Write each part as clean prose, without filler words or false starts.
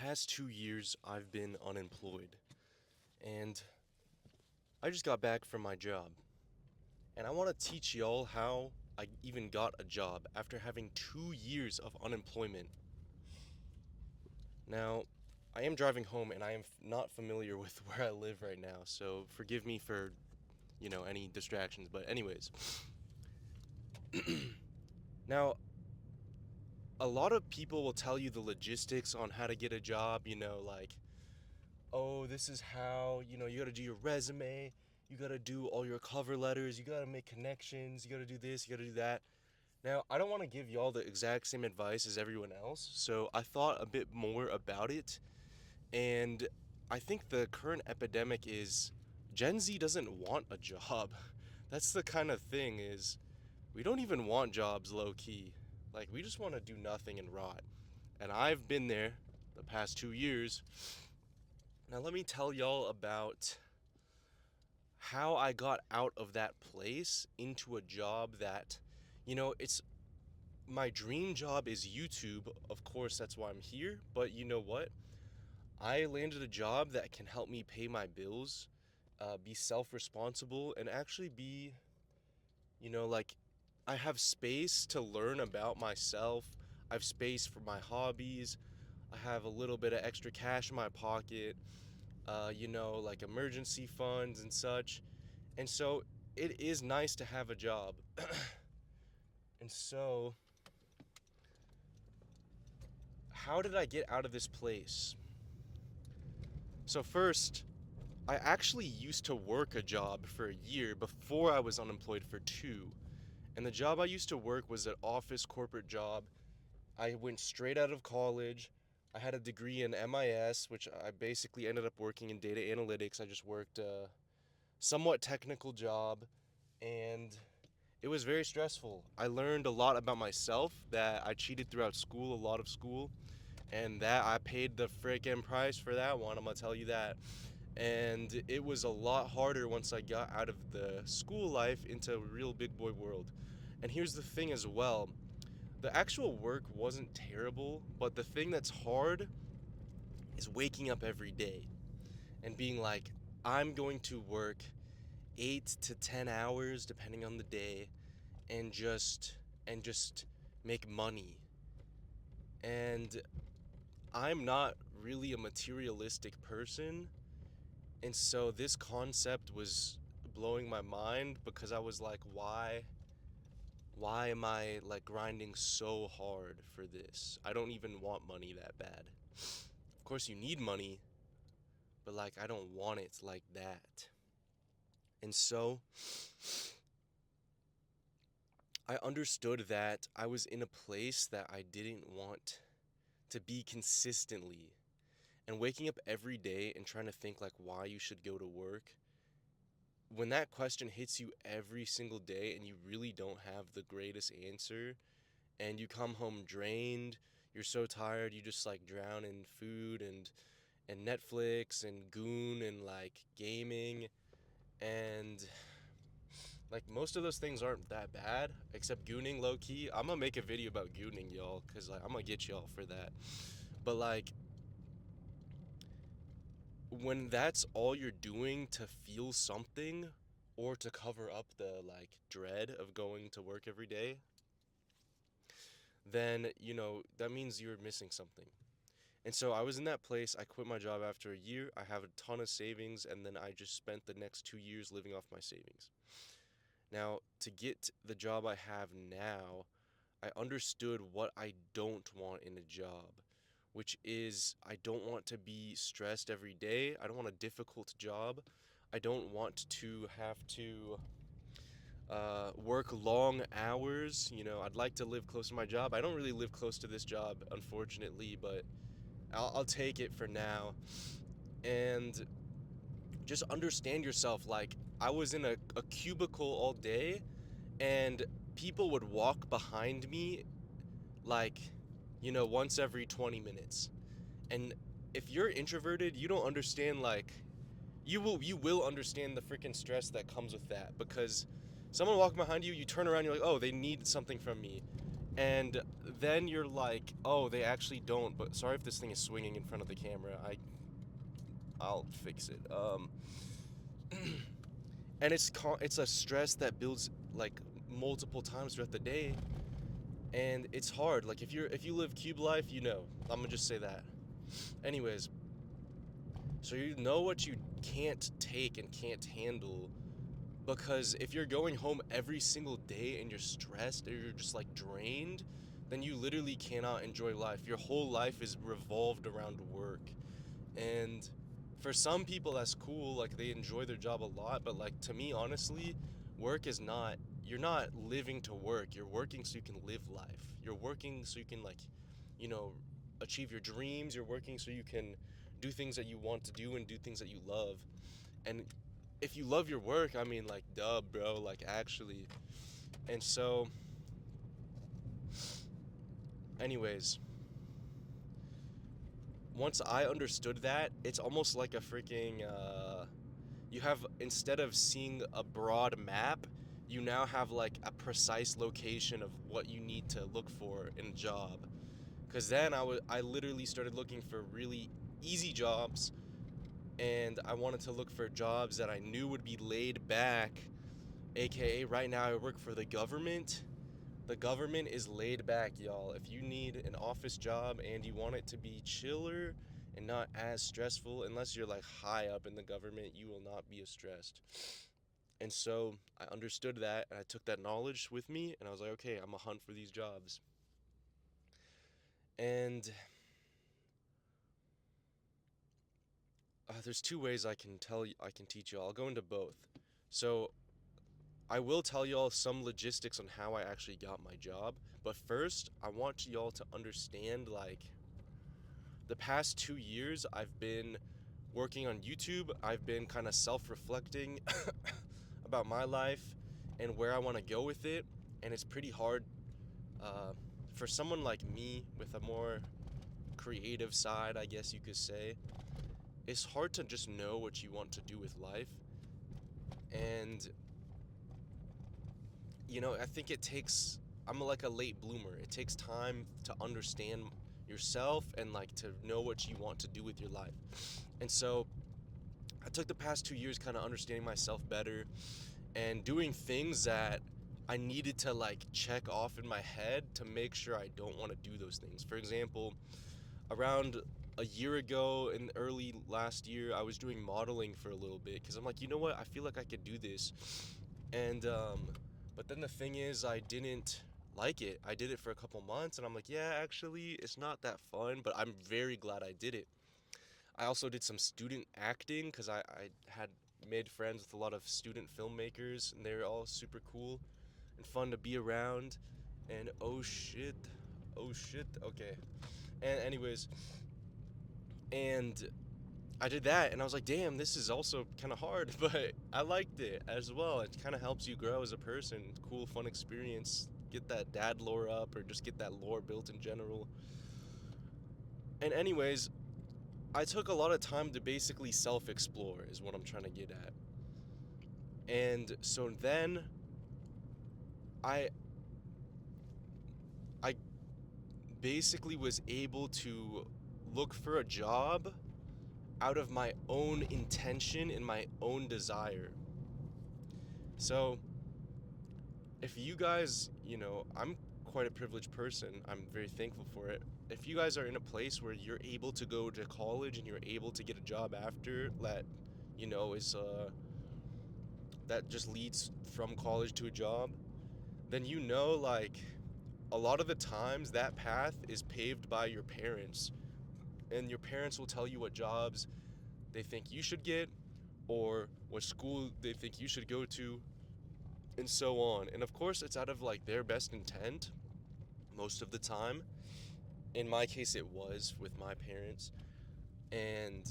past 2 years, I've been unemployed. And I just got back from my job. And I want to teach y'all how I even got a job after having 2 years of unemployment. Now, I am driving home and I am not familiar with where I live right now, so forgive me for, any distractions. But, anyways, now, a lot of people will tell you the logistics on how to get a job, like, oh, this is how, you gotta do your resume, you gotta do all your cover letters, you gotta make connections, you gotta do this, you gotta do that. Now, I don't wanna give y'all the exact same advice as everyone else, so I thought a bit more about it, and I think the current epidemic is Gen Z doesn't want a job. That's the kind of thing is we don't even want jobs low key. Like, we just wanna do nothing and rot. And I've been there the past 2 years. Now, let me tell y'all about how I got out of that place into a job that, it's my dream job is YouTube. Of course, that's why I'm here. But you know what? I landed a job that can help me pay my bills, be self responsible, and actually be, like, I have space to learn about myself. I have space for my hobbies. I have a little bit of extra cash in my pocket, like emergency funds and such. And so it is nice to have a job. And so, how did I get out of this place? So, first, I actually used to work a job for a year before I was unemployed for two. And the job I used to work was an office corporate job. I went straight out of college. I had a degree in MIS, which I basically ended up working in data analytics. I just worked a somewhat technical job, and it was very stressful. I learned a lot about myself, that I cheated throughout school, a lot of school, and that I paid the freaking price for that one, I'm gonna tell you that. And it was a lot harder once I got out of the school life into a real big boy world. And here's the thing as well, the actual work wasn't terrible, but the thing that's hard is waking up every day and being like, I'm going to work 8 to 10 hours depending on the day, and just make money. And I'm not really a materialistic person, and so this concept was blowing my mind because I was like, why am I like grinding so hard for this? I don't even want money that bad. Of course you need money, but like I don't want it like that. And so I understood that I was in a place that I didn't want to be consistently. And waking up every day and trying to think like why you should go to work, when that question hits you every single day and you really don't have the greatest answer, and you come home drained, you're so tired, you just like drown in food and Netflix and Goon and like gaming, and like most of those things aren't that bad except gooning low key. I'm gonna make a video about gooning, y'all, cuz like I'm gonna get y'all for that. But like when that's all you're doing to feel something or to cover up the like dread of going to work every day, then that means you're missing something. And so I was in that place. I quit my job after a year. I have a ton of savings, and then I just spent the next 2 years living off my savings. Now, to get the job I have now, I understood what I don't want in a job, which is I don't want to be stressed every day. I don't want a difficult job. I don't want to have to work long hours. I'd like to live close to my job. I don't really live close to this job, unfortunately, but I'll take it for now. And just understand yourself. Like, I was in a cubicle all day, and people would walk behind me like, once every 20 minutes. And if you're introverted, you don't understand, like, you will understand the freaking stress that comes with that, because someone walking behind you, you turn around, you're like, oh, they need something from me. And then you're like, oh, they actually don't. But sorry if this thing is swinging in front of the camera. I'll fix it. And it's a stress that builds like multiple times throughout the day, and it's hard. Like if you live cube life, you know. I'm gonna just say that. Anyways, so you know what you can't take and can't handle, because if you're going home every single day and you're stressed or you're just like drained, then you literally cannot enjoy life. Your whole life is revolved around work. And for some people that's cool, like they enjoy their job a lot, but like to me honestly, work is not, you're not living to work. You're working so you can live life. You're working so you can like, you know, achieve your dreams. You're working so you can do things that you want to do and do things that you love. And if you love your work, I mean, like, duh, bro, like, actually. And so, anyways, once I understood that, it's almost like a freaking, you have, instead of seeing a broad map, you now have, like, a precise location of what you need to look for in a job. Because then I literally started looking for really easy jobs, and I wanted to look for jobs that I knew would be laid back. AKA, right now I work for the government. The government is laid back, y'all. If you need an office job and you want it to be chiller and not as stressful, unless you're like high up in the government, you will not be as stressed. And so I understood that, and I took that knowledge with me, and I was like, okay, I'm gonna hunt for these jobs. And there's two ways I can tell you, I can teach you all. I'll go into both. So I will tell y'all some logistics on how I actually got my job, but first I want y'all to understand, like, the past 2 years I've been working on YouTube. I've been kind of self-reflecting about my life and where I want to go with it, and it's pretty hard uh, for someone like me with a more creative side, I guess you could say. It's hard to just know what you want to do with life, and you know, I think it takes, I'm like a late bloomer. It takes time to understand yourself and like to know what you want to do with your life. And so I took the past 2 years kind of understanding myself better and doing things that I needed to like check off in my head to make sure I don't want to do those things. For example, around a year ago in early last year, I was doing modeling for a little bit because I'm like, you know what, I feel like I could do this. And but then the thing is, I didn't like it. I did it for a couple months and I'm like, yeah, actually it's not that fun, but I'm very glad I did it. I also did some student acting because I had made friends with a lot of student filmmakers, and they're all super cool and fun to be around. And oh shit, okay. And anyways, and I did that, and I was like, damn, this is also kind of hard, but I liked it as well. It kind of helps you grow as a person. Cool, fun experience. Get that dad lore up, or just get that lore built in general. And anyways, I took a lot of time to basically self-explore, is what I'm trying to get at. And so then I I basically was able to look for a job out of my own intention and my own desire. So if you guys, you know, I'm quite a privileged person. I'm very thankful for it. If you guys are in a place where you're able to go to college and you're able to get a job after that, you know, is that just leads from college to a job, then you know, like, a lot of the times that path is paved by your parents, and your parents will tell you what jobs they think you should get or what school they think you should go to, and so on. And of course, it's out of like their best intent most of the time. In my case, it was with my parents. And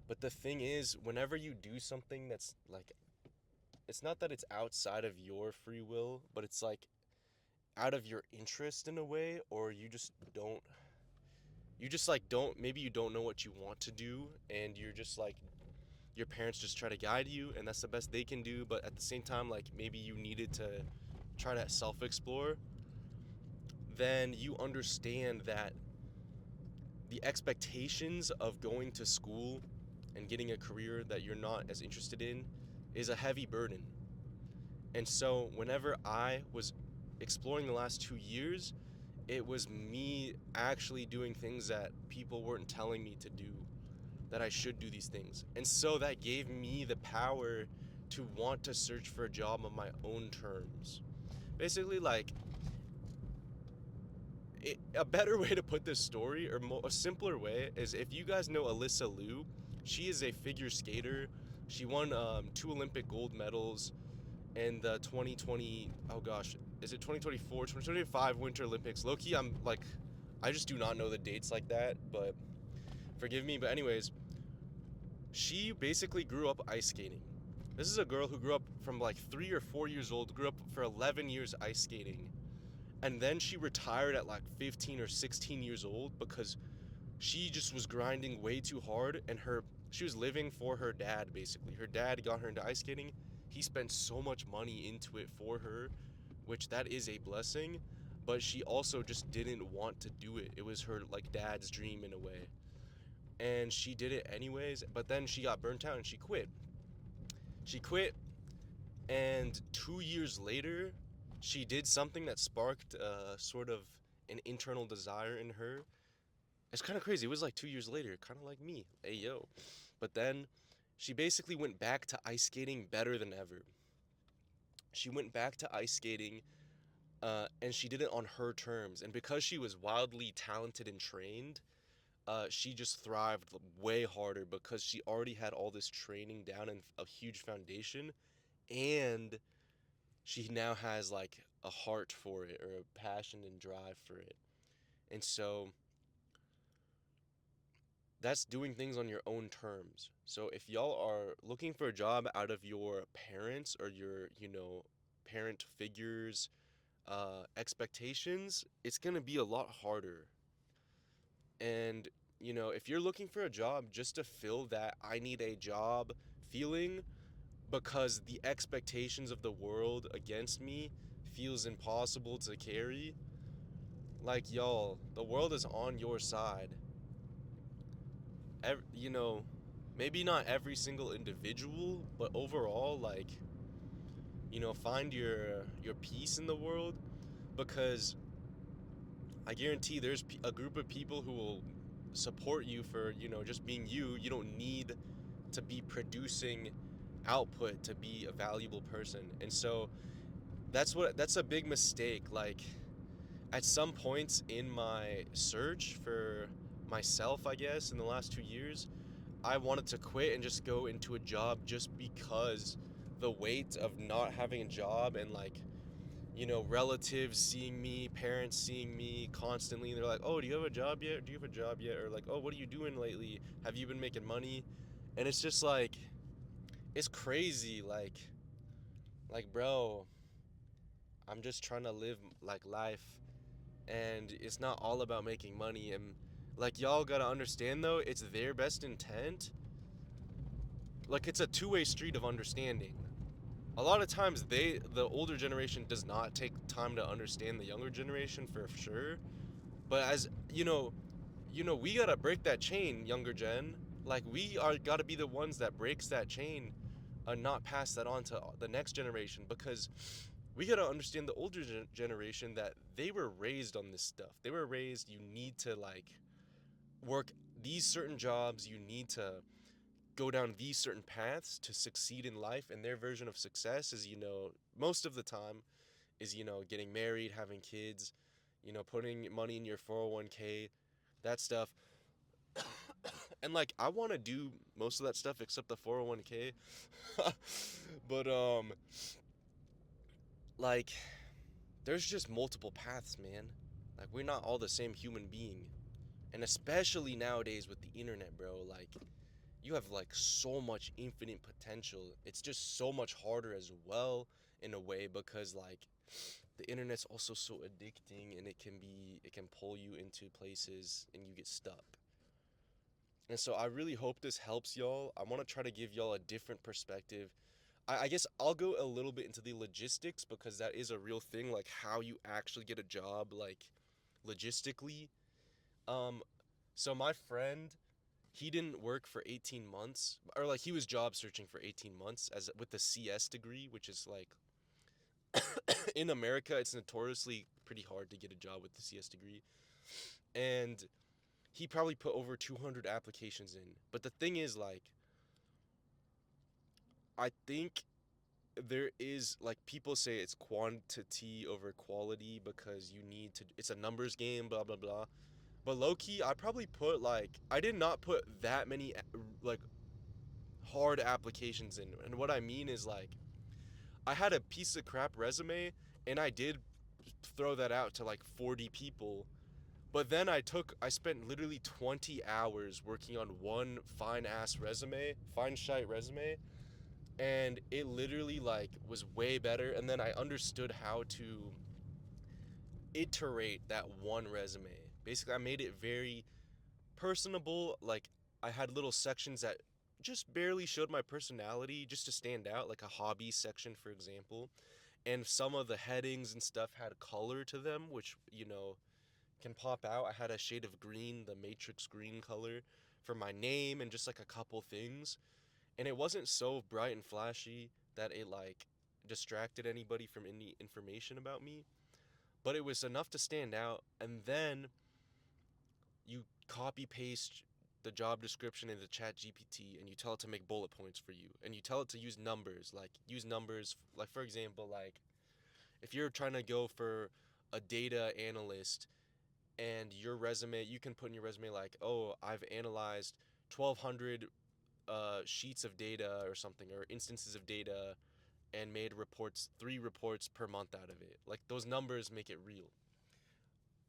but the thing is, whenever you do something that's like, it's not that it's outside of your free will, but it's like out of your interest in a way, or you just like don't, maybe you don't know what you want to do, and you're just like, your parents just try to guide you, and that's the best they can do. But at the same time, like, maybe you needed to try to self-explore, then you understand that the expectations of going to school and getting a career that you're not as interested in is a heavy burden. And so whenever I was exploring the last 2 years, it was me actually doing things that people weren't telling me to do, that I should do these things. And so that gave me the power to want to search for a job on my own terms. Basically, like, a better way to put this story, or a simpler way, is if you guys know Alyssa Liu, she is a figure skater. She won 2 Olympic gold medals in the 2020, oh gosh, is it 2024, 2025 Winter Olympics. Low-key, I just do not know the dates like that, but forgive me. But anyways, she basically grew up ice skating. This is a girl who grew up from like 3 or 4 years old, grew up for 11 years ice skating. And then she retired at like 15 or 16 years old because she just was grinding way too hard, and she was living for her dad. Basically, her dad got her into ice skating. He spent so much money into it for her, which that is a blessing, but she also just didn't want to do it. It was her like dad's dream in a way, and she did it anyways. But then she got burnt out and she quit. And 2 years later, she did something that sparked sort of an internal desire in her. It's kind of crazy. It was like 2 years later, kind of like me. Hey, yo. But then she basically went back to ice skating better than ever. She went back to ice skating, and she did it on her terms. And because she was wildly talented and trained, she just thrived way harder because she already had all this training down and a huge foundation. And she now has like a heart for it, or a passion and drive for it. And so that's doing things on your own terms. So if y'all are looking for a job out of your parents or your, parent figures, expectations, it's going to be a lot harder. And, if you're looking for a job just to fill that I need a job feeling because the expectations of the world against me feels impossible to carry, like, y'all, the world is on your side. Every, maybe not every single individual, but overall, like, find your peace in the world, because I guarantee there's a group of people who will support you for, just being you. You don't need to be producing output to be a valuable person. And so that's a big mistake. Like, at some points in my search for myself, I guess, in the last 2 years, I wanted to quit and just go into a job just because the weight of not having a job, and like, relatives seeing me, parents seeing me constantly. They're like, "Oh, do you have a job yet? Do you have a job yet?" Or like, "Oh, what are you doing lately? Have you been making money?" And it's just like, it's crazy. Like, bro, I'm just trying to live like life, and it's not all about making money. And like, y'all gotta understand though, it's their best intent. Like, it's a two-way street of understanding. A lot of times the older generation does not take time to understand the younger generation, for sure. But as we gotta break that chain, younger gen. Like, we are gotta be the ones that breaks that chain and not pass that on to the next generation, because we gotta understand the older generation, that they were raised on this stuff. They were raised, you need to like work these certain jobs, you need to go down these certain paths to succeed in life. And their version of success is, most of the time, is, getting married, having kids, putting money in your 401k, that stuff. And like, I want to do most of that stuff except the 401k. But like, there's just multiple paths, man. Like, we're not all the same human being. And especially nowadays with the internet, bro, like, you have like so much infinite potential. It's just so much harder as well, in a way, because like, the internet's also so addicting, and it can pull you into places and you get stuck. And so I really hope this helps y'all. I want to try to give y'all a different perspective. I guess I'll go a little bit into the logistics because that is a real thing, like how you actually get a job, like logistically. Um, so my friend, he didn't work for 18 months, or like he was job searching for 18 months as with the CS degree, which is like in America, it's notoriously pretty hard to get a job with the CS degree. And he probably put over 200 applications in. But the thing is, like, I think there is, like, people say it's quantity over quality because you need to, it's a numbers game, blah, blah, blah. But low key, I probably put, like, I did not put that many, like, hard applications in. And what I mean is, like, I had a piece of crap resume and I did throw that out to like 40 people. But then I spent literally 20 hours working on one fine ass resume, fine shite resume, and it literally like was way better. And then I understood how to iterate that one resume. Basically, I made it very personable. Like, I had little sections that just barely showed my personality just to stand out, like a hobby section, for example. And some of the headings and stuff had color to them, which, can pop out. I had a shade of green, the matrix green color, for my name and just like a couple things. And it wasn't so bright and flashy that it like distracted anybody from any information about me, but it was enough to stand out. And then you copy paste the job description into Chat GPT and you tell it to make bullet points for you, and you tell it to use numbers, like for example, like if you're trying to go for a data analyst, and your resume, you can put in your resume like, oh, I've analyzed 1,200 sheets of data or something, or instances of data, and made reports, 3 reports per month out of it. Like, those numbers make it real.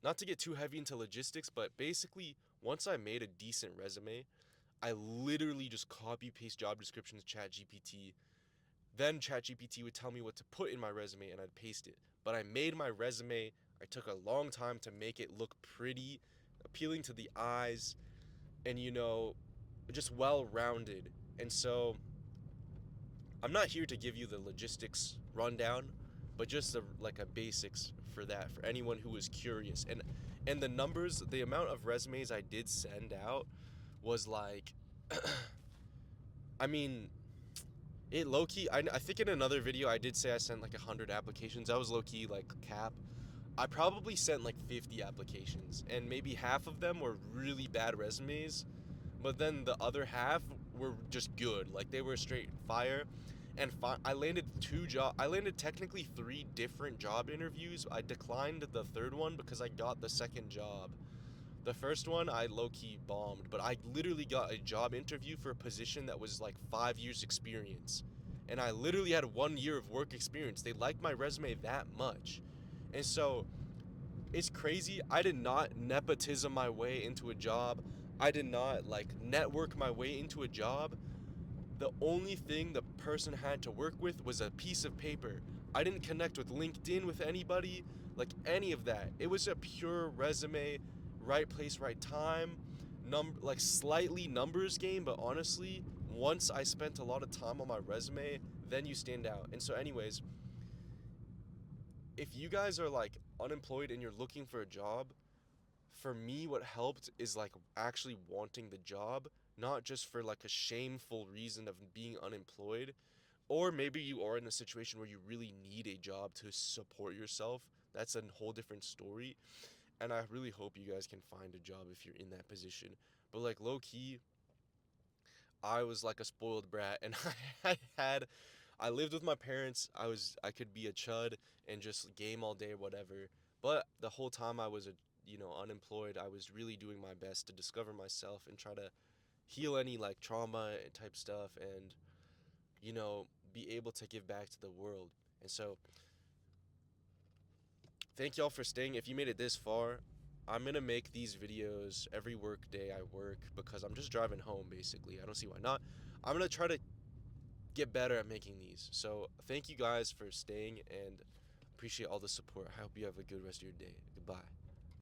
Not to get too heavy into logistics, but basically, once I made a decent resume, I literally just copy paste job descriptions to ChatGPT. Then ChatGPT would tell me what to put in my resume and I'd paste it. But I made my resume. I took a long time to make it look pretty, appealing to the eyes, and just well rounded. And so I'm not here to give you the logistics rundown, but just like a basics for that for anyone who is curious. And the numbers, the amount of resumes I did send out was like, I mean, it low key. I think in another video I did say I sent like 100 applications. That was low key like cap. I probably sent like 50 applications, and maybe half of them were really bad resumes, but then the other half were just good. Like, they were straight fire. And I landed 2 job. I landed technically 3 different job interviews. I declined the third one because I got the second job. The first one I low-key bombed, but I literally got a job interview for a position that was like 5 years experience. And I literally had 1 year of work experience. They liked my resume that much. And so it's crazy. I did not nepotism my way into a job. I did not like network my way into a job. The only thing the person had to work with was a piece of paper. I didn't connect with LinkedIn with anybody, like any of that. It was a pure resume, right place, right time, like slightly numbers game, but honestly, once I spent a lot of time on my resume, then you stand out. And so anyways, if you guys are like unemployed and you're looking for a job, for me what helped is like actually wanting the job, not just for like a shameful reason of being unemployed. Or maybe you are in a situation where you really need a job to support yourself. That's a whole different story. And I really hope you guys can find a job if you're in that position. But like low key, I was like a spoiled brat, and I lived with my parents. I could be a chud and just game all day or whatever. But the whole time I was unemployed, I was really doing my best to discover myself and try to heal any like trauma type stuff, and be able to give back to the world. And so thank y'all for staying. If you made it this far, I'm gonna make these videos every work day I work because I'm just driving home basically. I don't see why not. I'm gonna try to get better at making these. So thank you guys for staying, and appreciate all the support. I hope you have a good rest of your day. Goodbye.